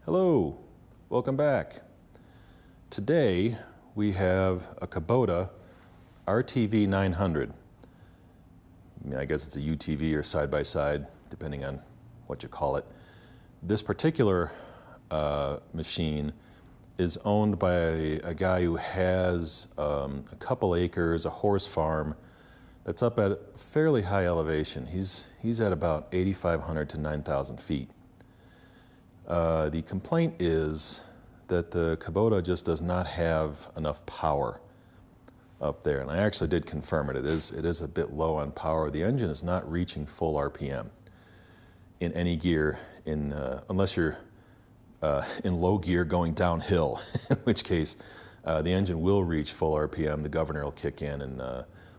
Hello, welcome back. Today we have a Kubota RTV900. I guess it's a UTV or side-by-side, depending on what you call it. This particular machine is owned by a guy who has a couple acres, a horse farm that's up at a fairly high elevation. He's at about 8,500 to 9,000 feet. The complaint is that the Kubota just does not have enough power up there, and I actually did confirm it. It is a bit low on power. The engine is not reaching full RPM in any gear, unless you're in low gear going downhill, in which case the engine will reach full RPM. The governor will kick in and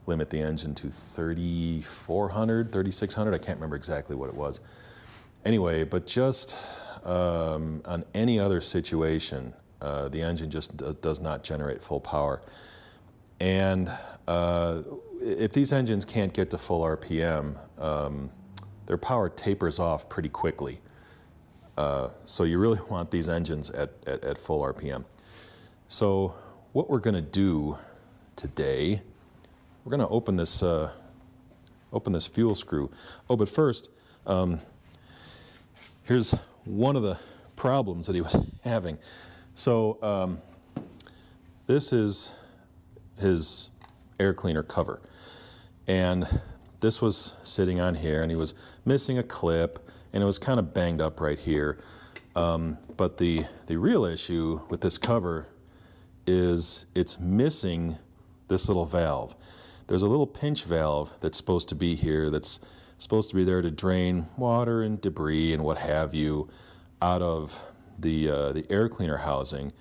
limit the engine to 3,400, 3,600. I can't remember exactly what it was. Anyway, but just on any other situation, the engine just does not generate full power. And if these engines can't get to full RPM, their power tapers off pretty quickly. So you really want these engines at full RPM. So what we're going to do today, we're going to open this fuel screw. Oh, but first, here's one of the problems that he was having. So this is his air cleaner cover, and this was sitting on here, and he was missing a clip, and it was kind of banged up right here. But the real issue with this cover is it's missing this little valve. There's a little pinch valve that's supposed to be here, that's supposed to be there to drain water and debris and what have you out of the air cleaner housing.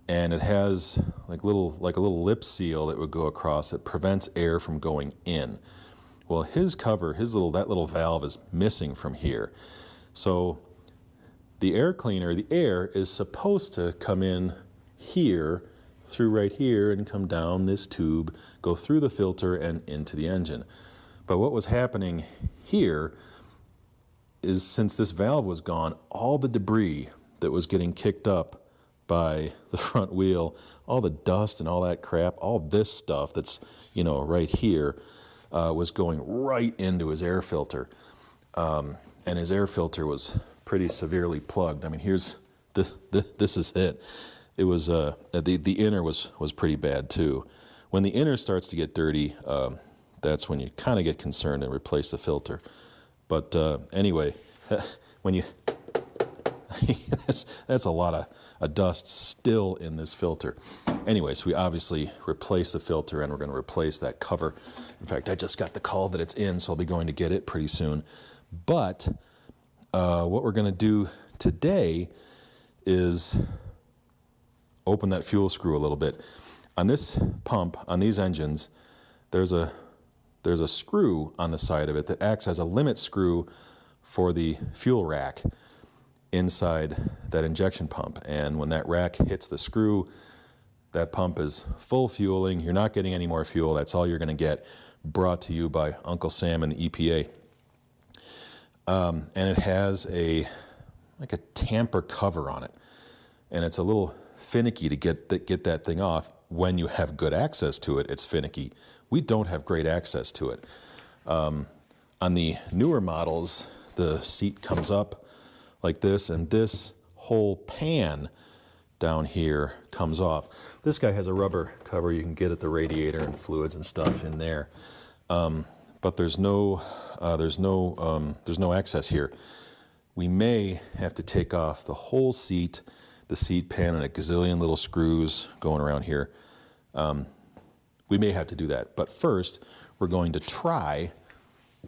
And it has like a little lip seal that would go across that prevents air from going in. Well, his cover, that little valve is missing from here. So the air cleaner, the air is supposed to come in here, through right here, and come down this tube, go through the filter and into the engine. But what was happening here is, since this valve was gone, all the debris that was getting kicked up by the front wheel, all the dust and all that crap, all this stuff that's, right here, was going right into his air filter. And his air filter was pretty severely plugged. I mean, here's, this is it. It was, the inner was pretty bad too. When the inner starts to get dirty, that's when you kind of get concerned and replace the filter. But anyway, when you, that's a lot of dust still in this filter. Anyway, so we obviously replaced the filter, and we're going to replace that cover. In fact, I just got the call that it's in, so I'll be going to get it pretty soon. But what we're going to do today is open that fuel screw a little bit. On this pump, on these engines, there's a screw on the side of it that acts as a limit screw for the fuel rack inside that injection pump. And when that rack hits the screw, that pump is full fueling. You're not getting any more fuel. That's all you're going to get, brought to you by Uncle Sam and the EPA. And it has like a tamper cover on it. And it's a little finicky to get that thing off. When you have good access to it, it's finicky. We don't have great access to it. On the newer models, the seat comes up like this, and this whole pan down here comes off. This guy has a rubber cover you can get at the radiator and fluids and stuff in there, but there's no access here. We may have to take off the whole seat, the seat pan, and a gazillion little screws going around here. We may have to do that, but first we're going to try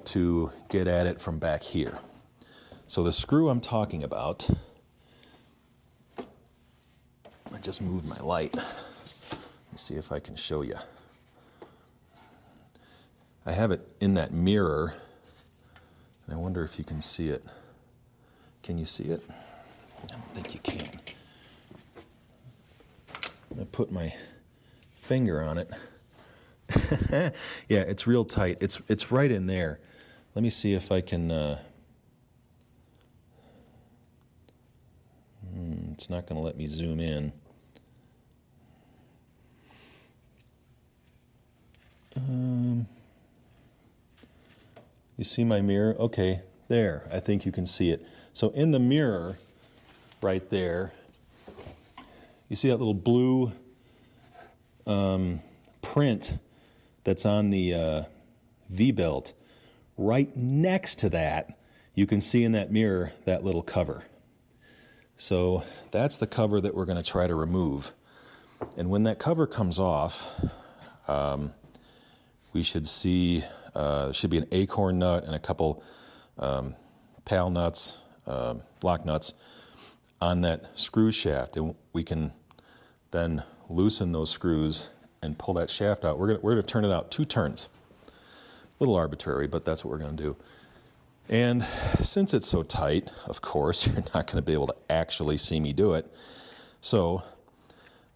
to get at it from back here. So the screw I'm talking about, I just moved my light. Let me see if I can show you. I have it in that mirror, and I wonder if you can see it. Can you see it? I don't think you can. I put my finger on it Yeah, it's real tight. It's right in there. Let me see if I can. It's not going to let me zoom in. You see my mirror? Okay, there. I think you can see it. So in the mirror, right there, you see that little blue print that's on the V-belt. Right next to that, you can see in that mirror that little cover. So that's the cover that we're going to try to remove. And when that cover comes off, we should see, there should be an acorn nut and a couple pal nuts, lock nuts on that screw shaft. And we can then loosen those screws and pull that shaft out. We're going to turn it out 2 turns. A little arbitrary, but that's what we're going to do. And since it's so tight, of course, you're not going to be able to actually see me do it. So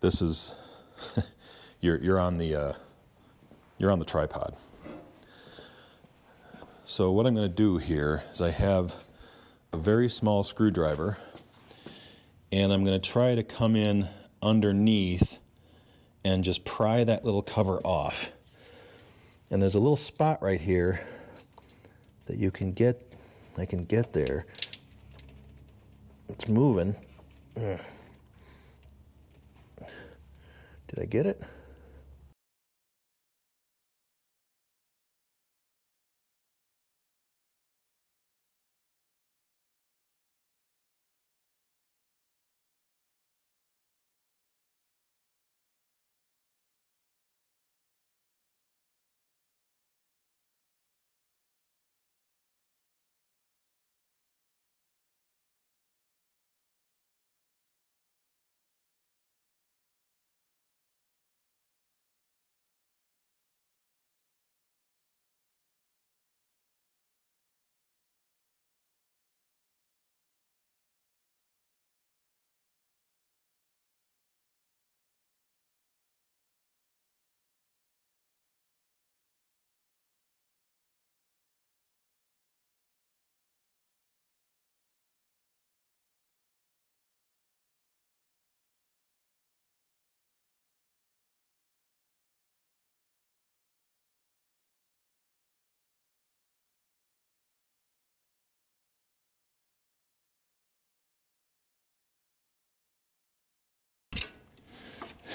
this is you're on the tripod. So what I'm going to do here is I have a very small screwdriver, and I'm going to try to come in underneath and just pry that little cover off. And there's a little spot right here that you can get, I can get there. It's moving. Did I get it?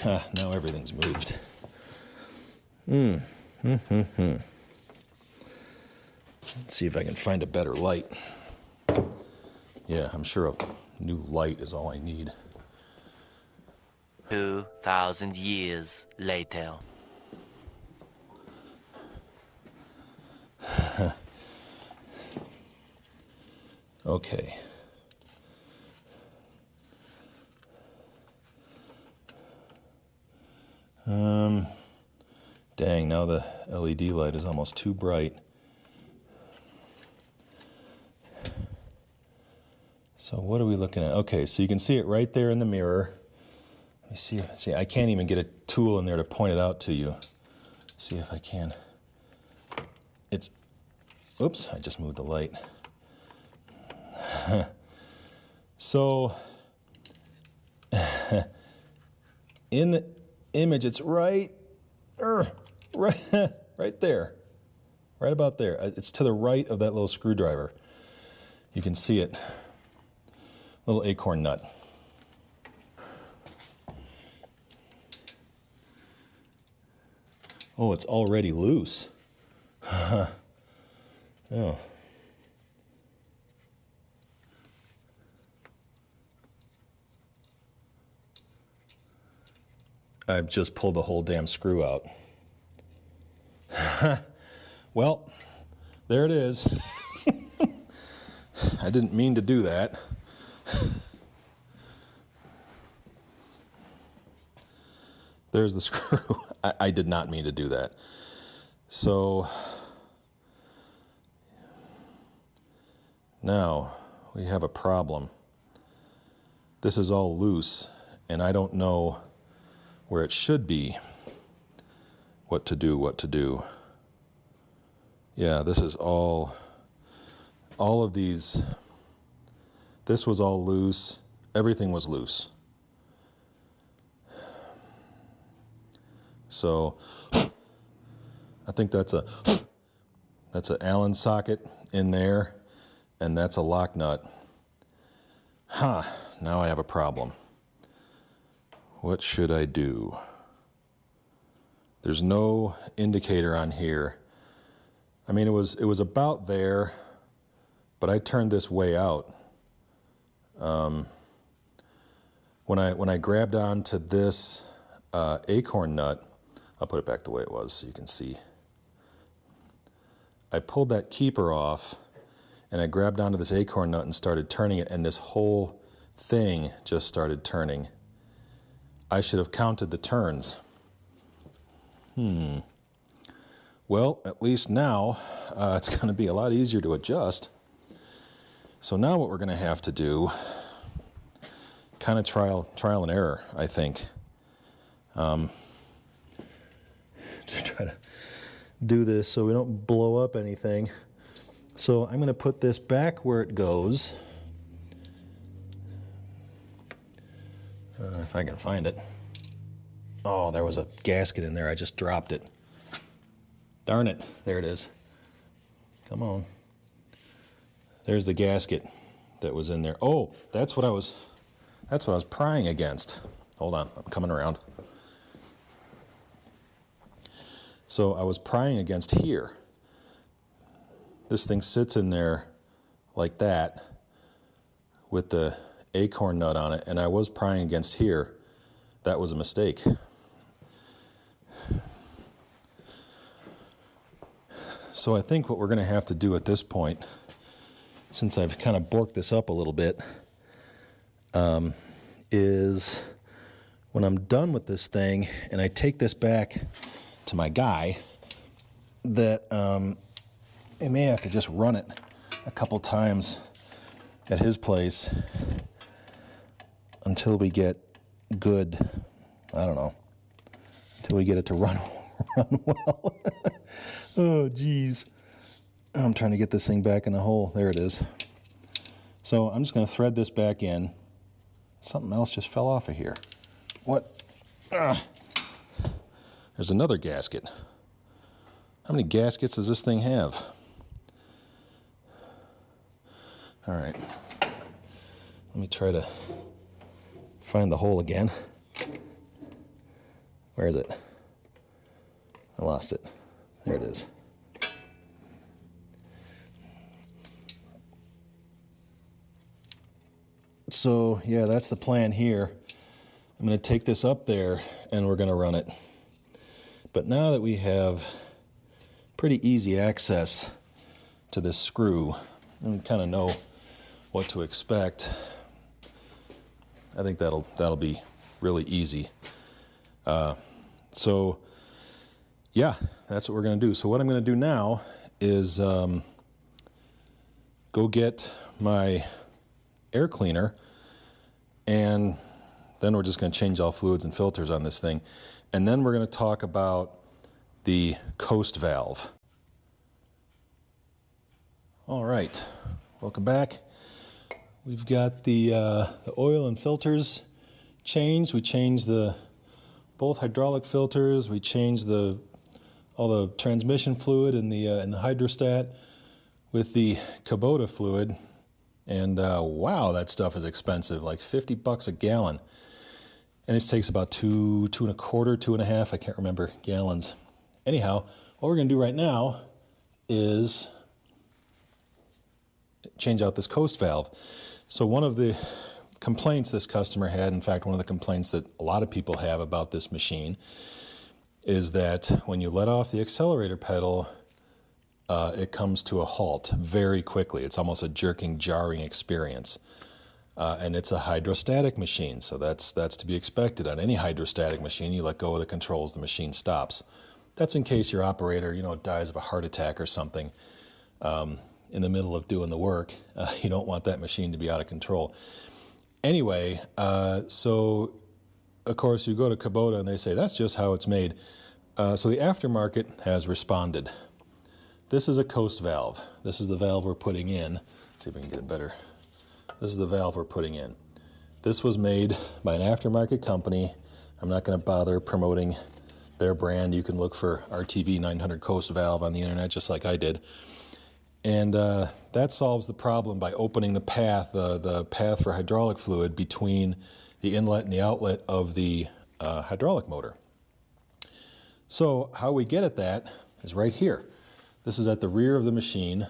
Now everything's moved. Let's see if I can find a better light. Yeah, I'm sure a new light is all I need. 2,000 years later. Okay. Dang, now the LED light is almost too bright. So what are we looking at? Okay, so you can see it right there in the mirror. Let me see. See, I can't even get a tool in there to point it out to you. See if I can. It's, oops, I just moved the light. So, in the image, it's right there, right about there. It's to the right of that little screwdriver. You can see it, little acorn nut. Oh, it's already loose. Oh. I've just pulled the whole damn screw out. Well, there it is. I didn't mean to do that. There's the screw. I did not mean to do that. So now we have a problem. This is all loose, and I don't know where it should be. what to do. Yeah, this is all of these, this was all loose. Everything was loose. So I think that's an Allen socket in there, and that's a lock nut. Now I have a problem. What should I do? There's no indicator on here. I mean, it was about there, but I turned this way out. When I grabbed onto this acorn nut, I'll put it back the way it was so you can see. I pulled that keeper off, and I grabbed onto this acorn nut and started turning it, and this whole thing just started turning. I should have counted the turns. Well, at least now it's going to be a lot easier to adjust. So now what we're going to have to do, kind of trial and error, I think. To try to do this so we don't blow up anything. So I'm going to put this back where it goes. If I can find it. Oh, there was a gasket in there. I just dropped it. Darn it. There it is. Come on. There's the gasket that was in there. Oh, that's what I was prying against. Hold on. I'm coming around. So I was prying against here. This thing sits in there like that with the acorn nut on it, and I was prying against here. That was a mistake. So I think what we're going to have to do at this point, since I've kind of borked this up a little bit, is when I'm done with this thing and I take this back to my guy, that I may have to just run it a couple times at his place until we get good, I don't know, until we get it to run well. Oh, geez. I'm trying to get this thing back in the hole. There it is. So I'm just going to thread this back in. Something else just fell off of here. What? There's another gasket. How many gaskets does this thing have? All right. Let me try to find the hole again. Where is it? I lost it. There it is. So, yeah, that's the plan here. I'm going to take this up there and we're going to run it. But now that we have pretty easy access to this screw and we kind of know what to expect, I think that'll be really easy. So, yeah, that's what we're going to do. So what I'm going to do now is go get my air cleaner, and then we're just going to change all fluids and filters on this thing. And then we're going to talk about the coast valve. All right, welcome back. We've got the oil and filters changed. We changed both hydraulic filters. We changed all the transmission fluid in the hydrostat with the Kubota fluid. And wow, that stuff is expensive, like $50 a gallon. And this takes about two and a quarter, 2.5, I can't remember, gallons. Anyhow, what we're going to do right now is change out this coast valve. So one of the complaints this customer had, in fact, one of the complaints that a lot of people have about this machine, is that when you let off the accelerator pedal, it comes to a halt very quickly. It's almost a jerking, jarring experience. And it's a hydrostatic machine, so that's to be expected. On any hydrostatic machine, you let go of the controls, the machine stops. That's in case your operator, dies of a heart attack or something in the middle of doing the work. You don't want that machine to be out of control. Anyway, so of course you go to Kubota and they say that's just how it's made. So the aftermarket has responded. This is a coast valve. This is the valve we're putting in. Let's see if we can get it better. This is the valve we're putting in. This was made by an aftermarket company. I'm not going to bother promoting their brand. You can look for RTV900 coast valve on the internet just like I did. And that solves the problem by opening the path for hydraulic fluid between the inlet and the outlet of the hydraulic motor. So how we get at that is right here. This is at the rear of the machine.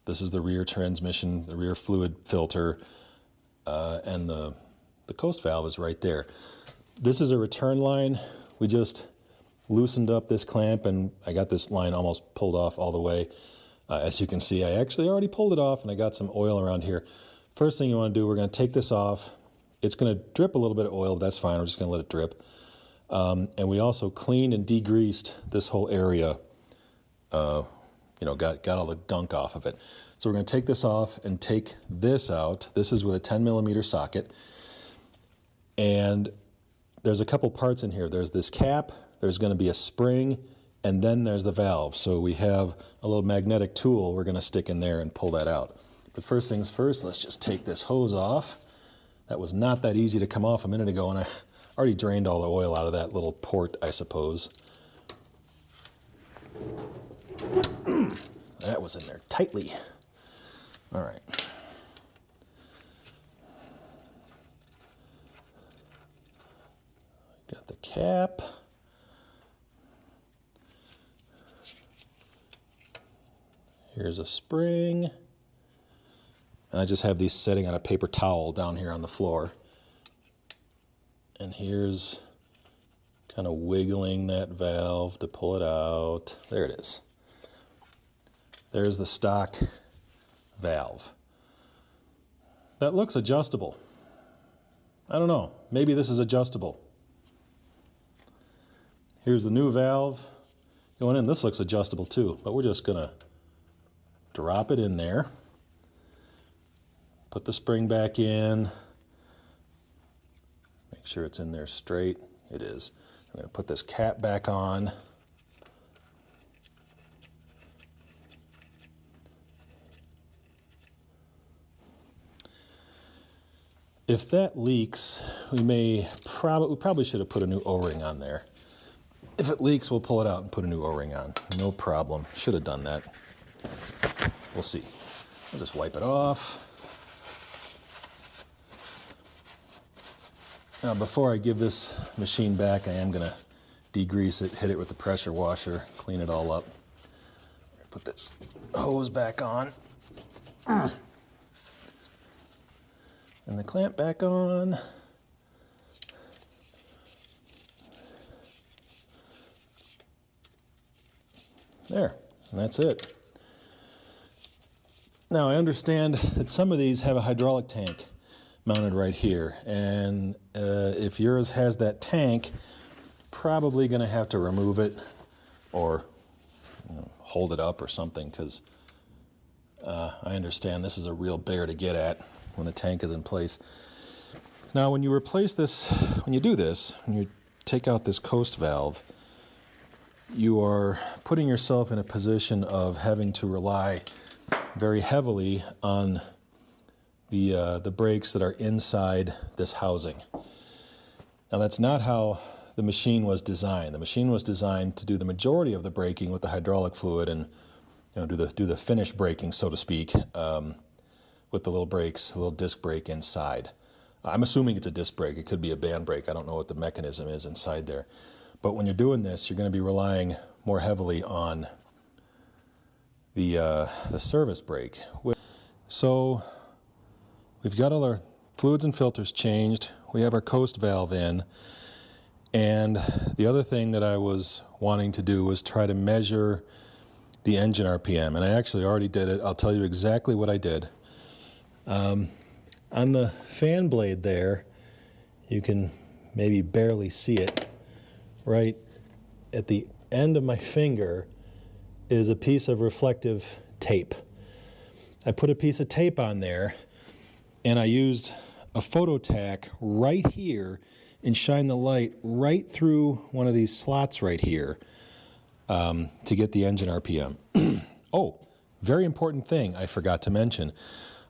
This is the rear transmission, the rear fluid filter, and the coast valve is right there. This is a return line. We just loosened up this clamp and I got this line almost pulled off all the way. As you can see, I actually already pulled it off and I got some oil around here. First thing you want to do, we're going to take this off. It's going to drip a little bit of oil, but that's fine. We're just going to let it drip. And we also cleaned and degreased this whole area. Got all the gunk off of it. So we're going to take this off and take this out. This is with a 10mm socket. And there's a couple parts in here. There's this cap, there's going to be a spring, and then there's the valve. So we have a little magnetic tool we're going to stick in there and pull that out. But first things first, let's just take this hose off. That was not that easy to come off a minute ago, and I already drained all the oil out of that little port, I suppose. That was in there tightly. All right. Got the cap. Here's a spring. And I just have these sitting on a paper towel down here on the floor. And here's kind of wiggling that valve to pull it out. There it is. There's the stock valve. That looks adjustable. I don't know. Maybe this is adjustable. Here's the new valve going in. This looks adjustable too, but we're just going to drop it in there. Put the spring back in. Make sure it's in there straight. It is. I'm going to put this cap back on. If that leaks, we probably should have put a new O-ring on there. If it leaks, we'll pull it out and put a new O-ring on. No problem. Should have done that. We'll see. I'll just wipe it off. Now, before I give this machine back, I am going to degrease it, hit it with the pressure washer, clean it all up. Put this hose back on. And the clamp back on. There, and that's it. Now, I understand that some of these have a hydraulic tank mounted right here, and if yours has that tank, probably going to have to remove it or hold it up or something, because I understand this is a real bear to get at when the tank is in place. Now, when you replace this, when you do this, when you take out this coast valve, you are putting yourself in a position of having to rely very heavily on the brakes that are inside this housing. Now, that's not how the machine was designed. The machine was designed to do the majority of the braking with the hydraulic fluid and do the finish braking, so to speak, with the little brakes, a little disc brake inside. I'm assuming it's a disc brake. It could be a band brake. I don't know what the mechanism is inside there. But when you're doing this, you're going to be relying more heavily on the service brake. So we've got all our fluids and filters changed. We have our coast valve in. And the other thing that I was wanting to do was try to measure the engine RPM. And I actually already did it. I'll tell you exactly what I did. On the fan blade there, you can maybe barely see it. Right at the end of my finger is a piece of reflective tape. I put a piece of tape on there, and I used a photo tack right here and shine the light right through one of these slots right here to get the engine RPM. Oh, very important thing I forgot to mention.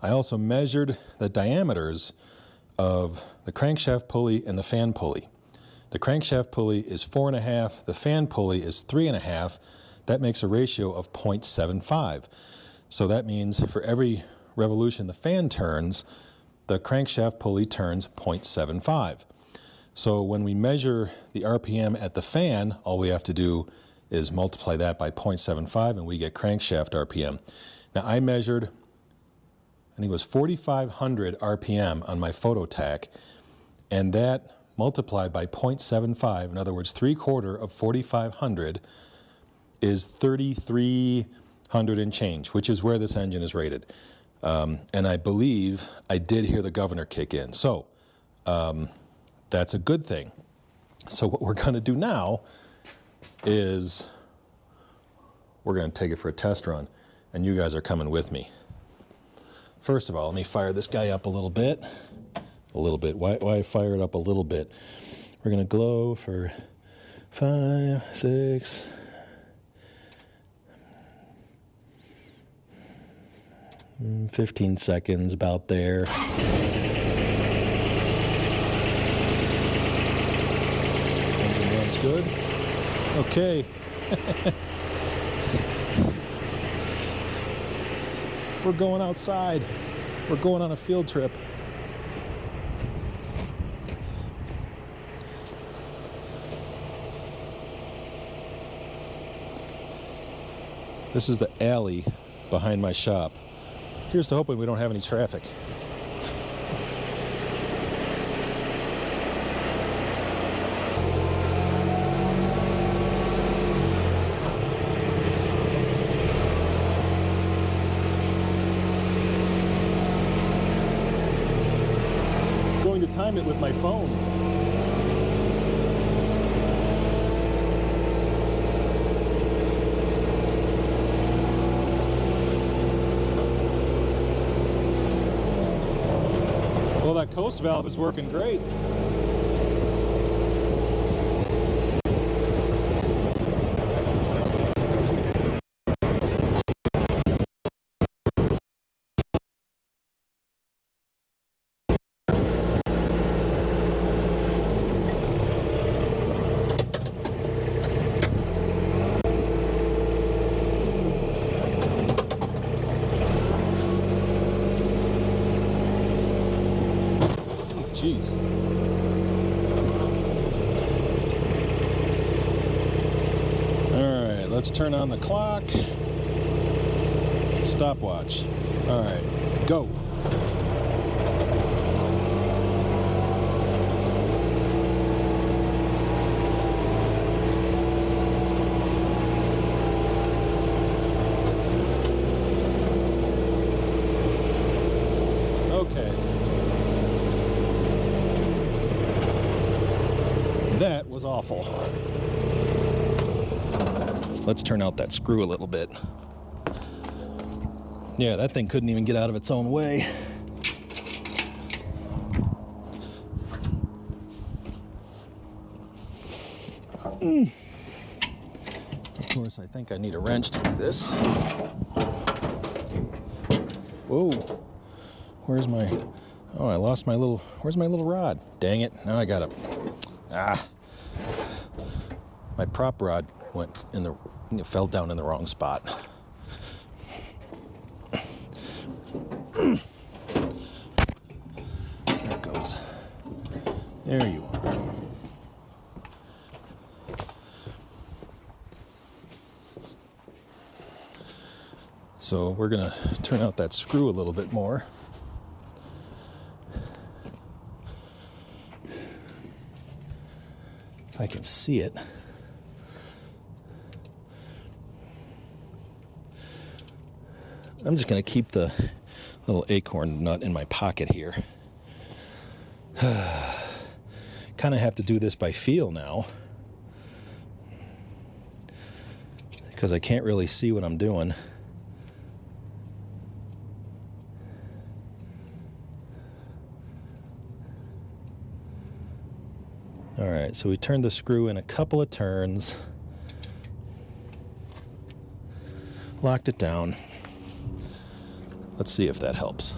I also measured the diameters of the crankshaft pulley and the fan pulley. The crankshaft pulley is 4.5, the fan pulley is 3.5. That makes a ratio of 0.75. So that means for every revolution the fan turns, the crankshaft pulley turns 0.75. So when we measure the RPM at the fan, all we have to do is multiply that by 0.75 and we get crankshaft RPM. Now I measured, I think it was 4,500 RPM on my PhotoTac, and that multiplied by 0.75, in other words 3/4 of 4,500, is 3,300 and change, which is where this engine is rated. And I believe I did hear the governor kick in. So that's a good thing. So what we're going to do now is we're going to take it for a test run, and you guys are coming with me. First of all, let me fire this guy up a little bit. Why fire it up a little bit? We're going to glow for 5, 6, 15 seconds, about there. Engine runs good. Okay. We're going outside. We're going on a field trip. This is the alley behind my shop. Here's to hoping we don't have any traffic. Going to time it with my phone. Well, that coast valve is working great. Jeez. All right, let's turn on the clock. Stopwatch. All right, go. Okay. That was awful. Let's turn out that screw a little bit. Yeah, that thing couldn't even get out of its own way. Of course, I think I need a wrench to do this. Whoa. Where's my... Oh, I lost my little... Where's my little rod? Dang it. Now I got it. Ah. My prop rod went in the... It fell down in the wrong spot. There it goes. There you are. So we're going to turn out that screw a little bit more. If I can see it. I'm just going to keep the little acorn nut in my pocket here. Kind of have to do this by feel now, because I can't really see what I'm doing. right, so we turned the screw in a couple of turns, locked it down. Let's see if that helps.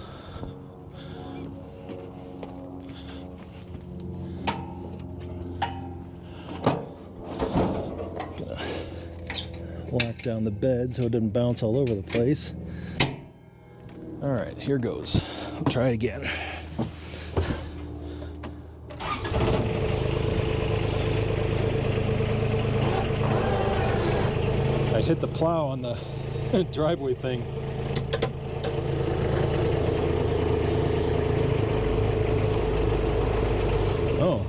Gonna lock down the bed so it doesn't bounce all over the place. All right, here goes. We'll try it again. I hit the plow on the driveway thing. Oh.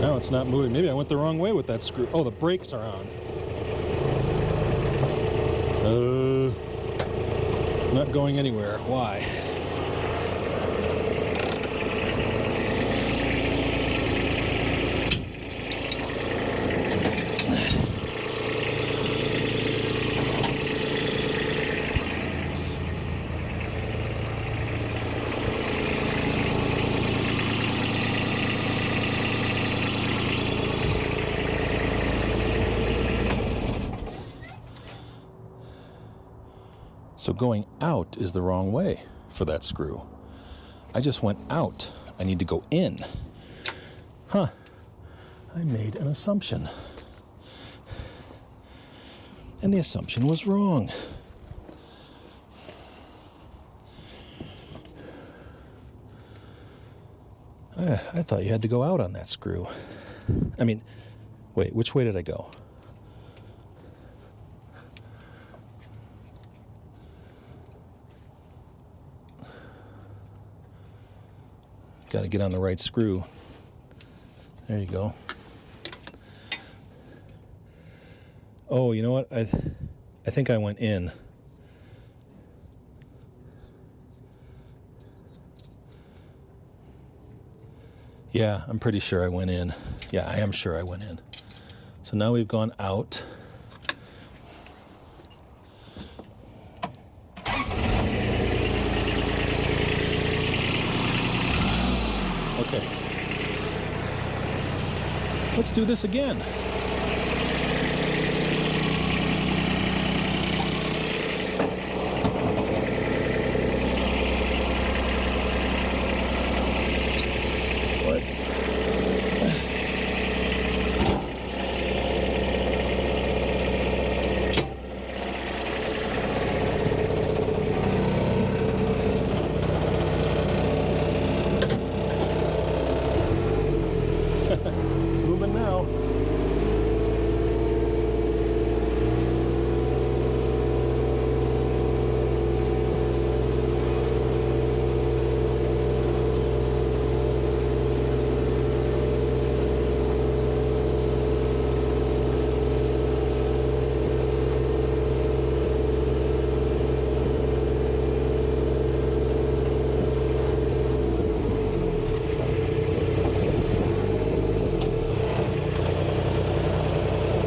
Now it's not moving. Maybe I went the wrong way with that screw. Oh, the brakes are on. Not going anywhere. Why? So going out is the wrong way for that screw. I just went out. I need to go in. Huh. I made an assumption. And the assumption was wrong. I thought you had to go out on that screw. I mean, wait, which way did I go? Got to get on the right screw. There you go. Oh, you know what? I think I went in. Yeah, I'm pretty sure I went in. Yeah, I am sure I went in. So now we've gone out. Okay. Let's do this again. What? It's moving now.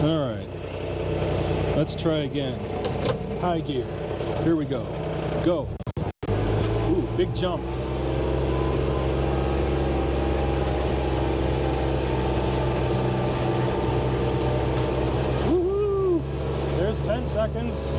All right, let's try again. High gear. Here we go. Go. Ooh, big jump. Woohoo! There's 10 seconds.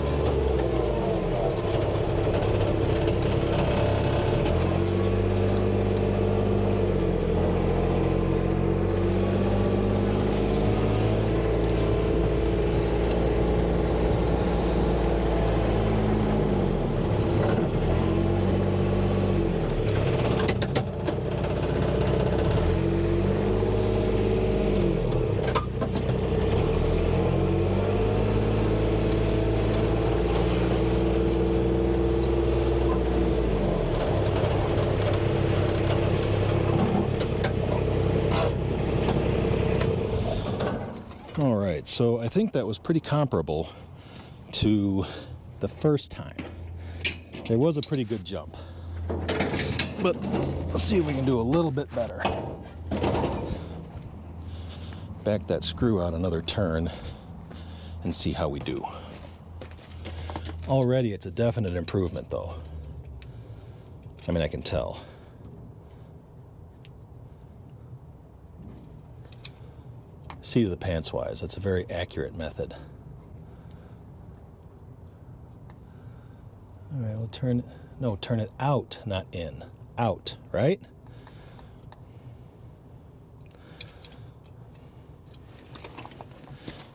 All right, so I think that was pretty comparable to the first time. There was a pretty good jump, but let's see if we can do a little bit better. Back that screw out another turn and see how we do. Already it's a definite improvement though. I mean, I can tell. seat of the pants wise. That's a very accurate method. All right, we'll turn it out, not in. Out, right?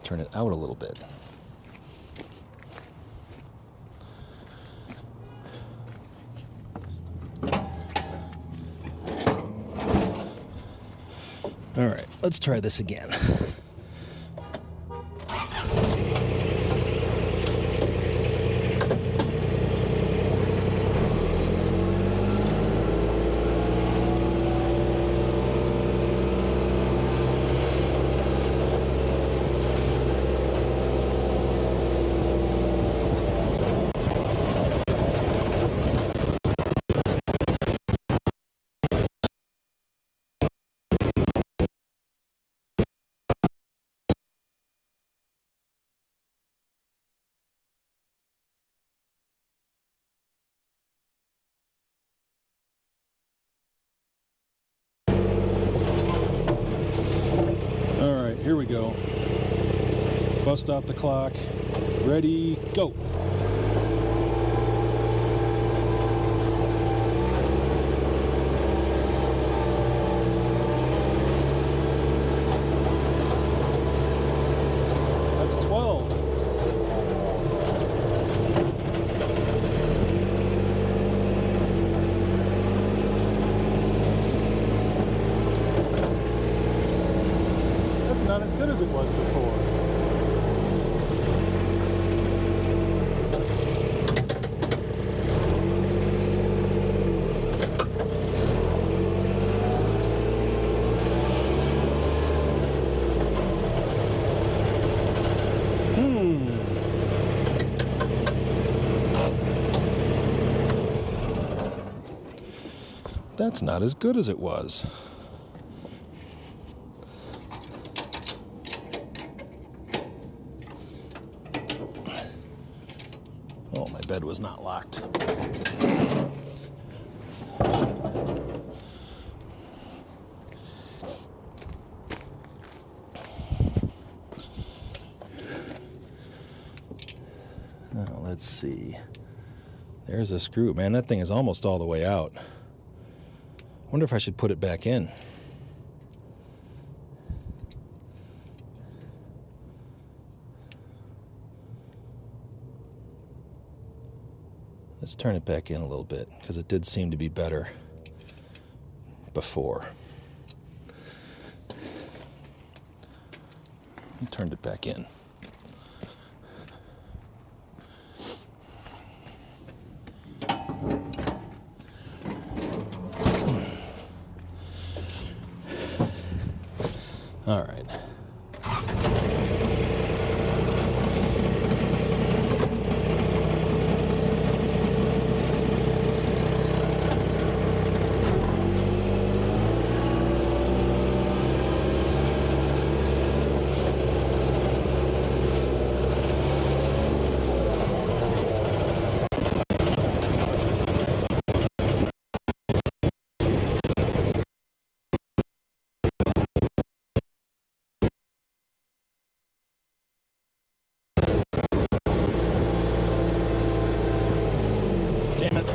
Turn it out a little bit. All right, let's try this again. Here we go. Bust out the clock. Ready, go. That's 12. Not as good as it was before. That's not as good as it was. Oh, my bed was not locked. Now, let's see. There's a screw. Man, that thing is almost all the way out. Wonder if I should put it back in. Let's turn it back in a little bit, because it did seem to be better before. I turned it back in. All right. Damn it.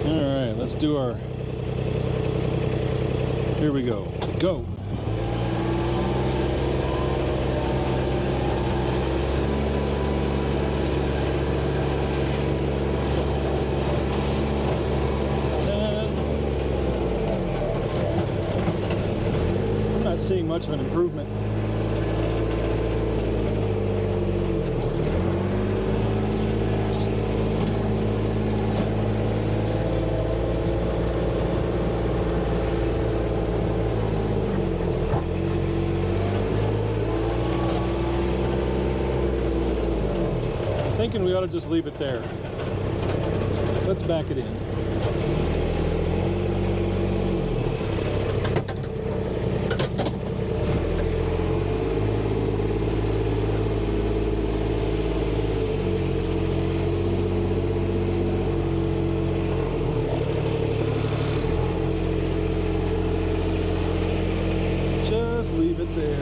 All right, let's do our, here we go. Go. Seeing much of an improvement. Thinking we ought to just leave it there. Let's back it in. just leave it there.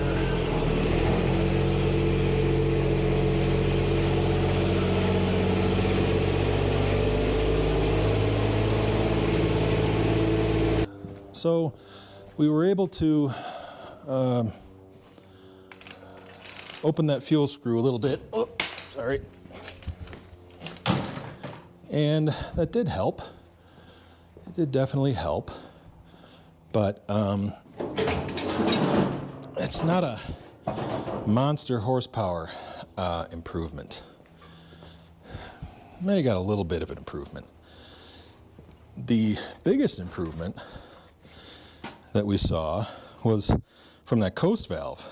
So we were able to open that fuel screw a little bit. Oh, sorry. And that did help. It did definitely help. But it's not a monster horsepower improvement. Maybe got a little bit of an improvement. The biggest improvement that we saw was from that coast valve.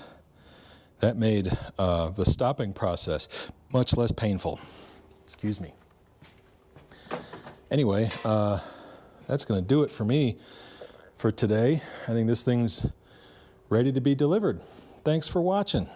That made the stopping process much less painful. Excuse me. Anyway, that's going to do it for me for today. I think this thing's ready to be delivered. Thanks for watching.